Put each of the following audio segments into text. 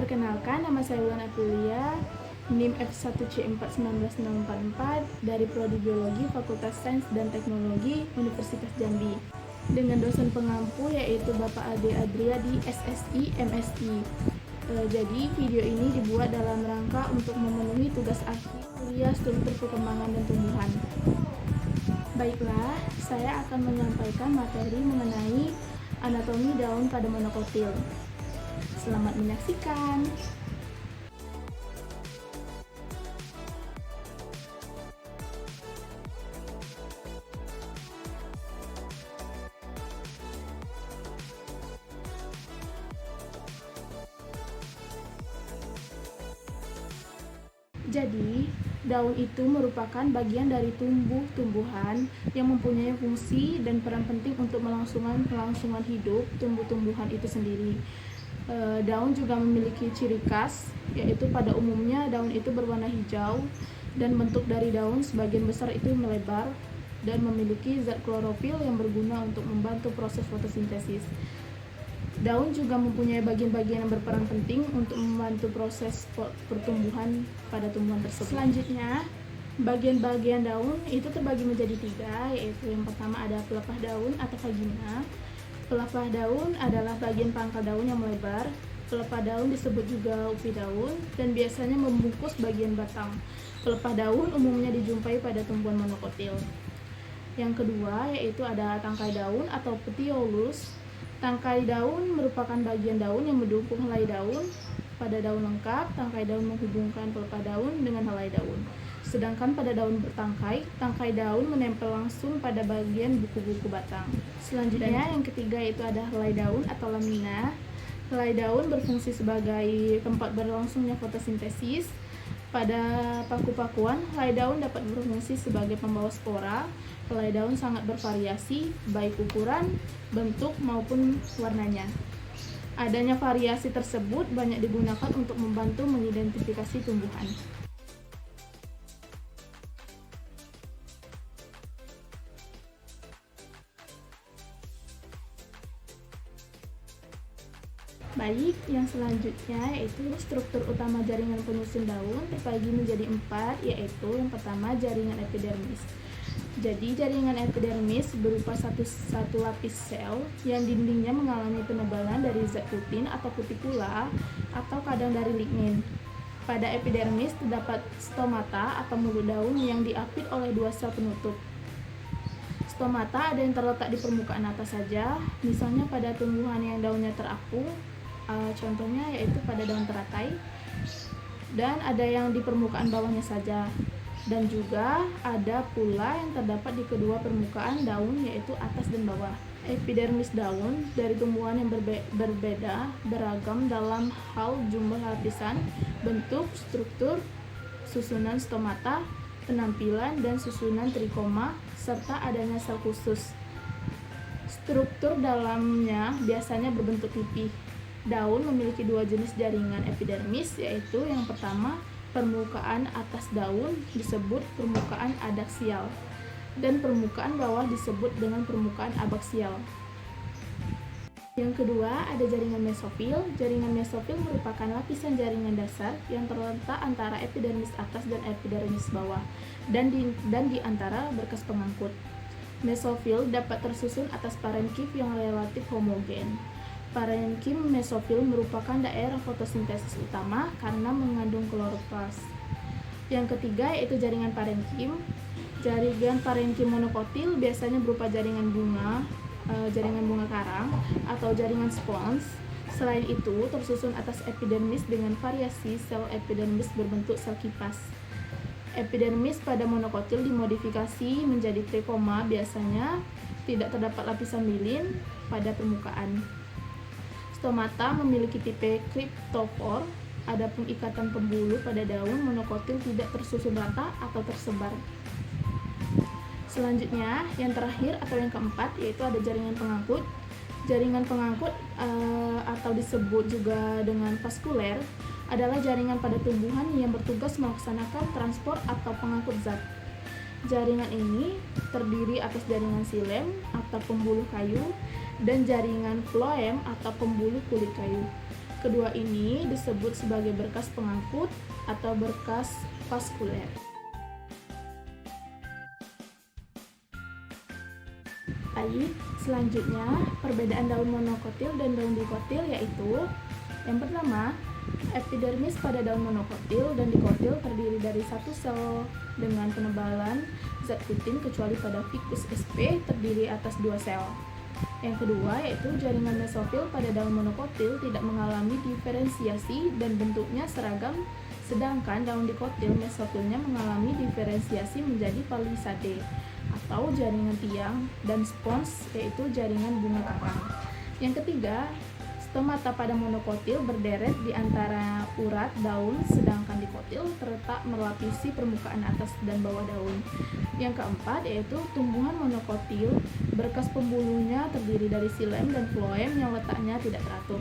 Perkenalkan, nama saya Wulan Aprilia, NIM F1C41944 dari Prodi Biologi Fakultas Sains dan Teknologi Universitas Jambi dengan dosen pengampu yaitu Bapak Ade Adriadi SSI MSI. Jadi video ini dibuat dalam rangka untuk memenuhi tugas akhir kuliah struktur perkembangan dan tumbuhan. Baiklah, saya akan menyampaikan materi mengenai anatomi daun pada monokotil. Selamat menyaksikan. Jadi, daun itu merupakan bagian dari tumbuh-tumbuhan yang mempunyai fungsi dan peran penting untuk kelangsungan hidup tumbuh-tumbuhan itu sendiri. Daun juga memiliki ciri khas, yaitu pada umumnya daun itu berwarna hijau dan bentuk dari daun sebagian besar itu melebar dan memiliki zat klorofil yang berguna untuk membantu proses fotosintesis. Daun juga mempunyai bagian-bagian yang berperan penting untuk membantu proses pertumbuhan pada tumbuhan tersebut. Selanjutnya, bagian-bagian daun itu terbagi menjadi 3, yaitu yang pertama ada pelepah daun atau vagina. Pelepah daun adalah bagian pangkal daun yang melebar. Pelepah daun disebut juga upi daun dan biasanya membungkus bagian batang. Pelepah daun umumnya dijumpai pada tumbuhan monokotil. Yang kedua yaitu ada tangkai daun atau petiolus. Tangkai daun merupakan bagian daun yang mendukung helai daun. Pada daun lengkap, tangkai daun menghubungkan pelepah daun dengan helai daun. Sedangkan pada daun bertangkai, tangkai daun menempel langsung pada bagian buku-buku batang. Selanjutnya yang ketiga itu ada helai daun atau lamina. Helai daun berfungsi sebagai tempat berlangsungnya fotosintesis. Pada paku-pakuan, helai daun dapat berfungsi sebagai pembawa spora. Helai daun sangat bervariasi, baik ukuran, bentuk, maupun warnanya. Adanya variasi tersebut banyak digunakan untuk membantu mengidentifikasi tumbuhan. Baik, yang selanjutnya yaitu struktur utama jaringan penyusun daun terbagi menjadi 4, yaitu yang pertama jaringan epidermis. Jadi jaringan epidermis berupa satu lapis sel yang dindingnya mengalami penebalan dari zat rutin atau kutikula atau kadang dari lignin. Pada epidermis terdapat stomata atau mulut daun yang diapit oleh 2 sel penutup. Stomata ada yang terletak di permukaan atas saja, misalnya pada tumbuhan yang daunnya terapung, contohnya yaitu pada daun teratai, dan ada yang di permukaan bawahnya saja. Dan juga ada pula yang terdapat di kedua permukaan daun yaitu atas dan bawah. Epidermis daun dari tumbuhan yang berbeda beragam dalam hal jumlah lapisan, bentuk, struktur, susunan stomata, penampilan dan susunan trikoma, serta adanya sel khusus. Struktur dalamnya biasanya berbentuk pipih. Daun memiliki 2 jenis jaringan epidermis, yaitu yang pertama permukaan atas daun disebut permukaan adaksial dan permukaan bawah disebut dengan permukaan abaksial. Yang kedua ada jaringan mesofil. Jaringan mesofil merupakan lapisan jaringan dasar yang terletak antara epidermis atas dan epidermis bawah dan di antara berkas pengangkut. Mesofil dapat tersusun atas parenkim yang relatif homogen. Parenkim mesofil merupakan daerah fotosintesis utama karena mengandung kloroplas. Yang ketiga yaitu jaringan parenkim. Jaringan parenkim monokotil biasanya berupa jaringan bunga karang atau jaringan spons. Selain itu tersusun atas epidermis dengan variasi sel epidermis berbentuk sel kipas. Epidermis pada monokotil dimodifikasi menjadi trikoma, biasanya tidak terdapat lapisan lilin pada permukaan. Stomata memiliki tipe kriptofor, adapun ikatan pembuluh pada daun monokotil tidak tersusun rata atau tersebar. Selanjutnya, yang terakhir atau yang keempat yaitu ada jaringan pengangkut. Jaringan pengangkut atau disebut juga dengan vaskuler adalah jaringan pada tumbuhan yang bertugas melaksanakan transport atau pengangkut zat. Jaringan ini terdiri atas jaringan silem atau pembuluh kayu dan jaringan floem atau pembuluh kulit kayu. Kedua ini disebut sebagai berkas pengangkut atau berkas vaskuler. Baik, selanjutnya perbedaan daun monokotil dan daun dikotil yaitu yang pertama, epidermis pada daun monokotil dan dikotil terdiri dari satu sel dengan penebalan zat putin kecuali pada ficus sp terdiri atas 2 sel. Yang kedua yaitu jaringan mesofil pada daun monokotil tidak mengalami diferensiasi dan bentuknya seragam, sedangkan daun dikotil mesofilnya mengalami diferensiasi menjadi palisade atau jaringan tiang dan spons yaitu jaringan bunga karang. Yang ketiga, stomata pada monokotil berderet di antara urat daun, sedangkan dikotil terletak melapisi permukaan atas dan bawah daun. Yang keempat yaitu tumbuhan monokotil, berkas pembuluhnya terdiri dari xilem dan floem yang letaknya tidak teratur,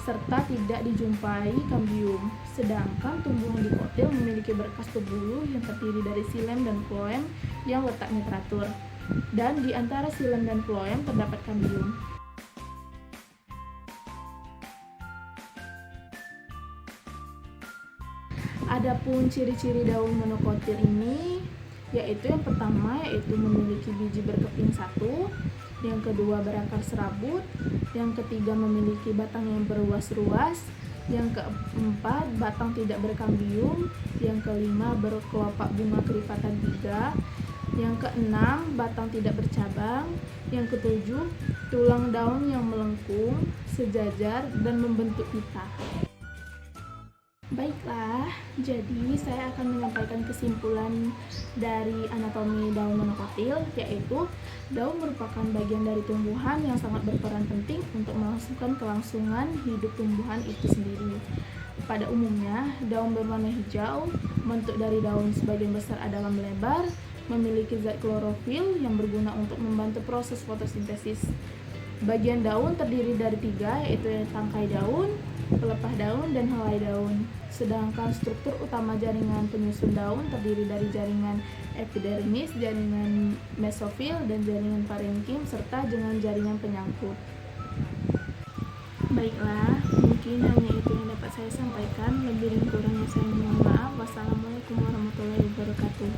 serta tidak dijumpai kambium. Sedangkan tumbuhan dikotil memiliki berkas pembuluh yang terdiri dari xilem dan floem yang letaknya teratur, dan di antara xilem dan floem terdapat kambium. Adapun ciri-ciri daun monokotil ini yaitu yang pertama yaitu memiliki biji berkeping satu, yang kedua berakar serabut, yang ketiga memiliki batang yang berruas-ruas, yang keempat batang tidak berkambium, yang kelima berkelopak bunga keripatan 3, yang keenam batang tidak bercabang, yang ketujuh tulang daun yang melengkung, sejajar dan membentuk pita. Baiklah, jadi saya akan menyampaikan kesimpulan dari anatomi daun monokotil, yaitu daun merupakan bagian dari tumbuhan yang sangat berperan penting untuk melangsungkan kelangsungan hidup tumbuhan itu sendiri. Pada umumnya, daun berwarna hijau, bentuk dari daun sebagian besar adalah melebar, memiliki zat klorofil yang berguna untuk membantu proses fotosintesis. Bagian daun terdiri dari 3, yaitu tangkai daun, pelepah daun, dan helai daun. Sedangkan struktur utama jaringan penyusun daun terdiri dari jaringan epidermis, jaringan mesofil, dan jaringan parenkim, serta dengan jaringan penyangkut. Baiklah, mungkin hanya itu yang dapat saya sampaikan. Lebih dan kurangnya saya mohon maaf. Wassalamualaikum warahmatullahi wabarakatuh.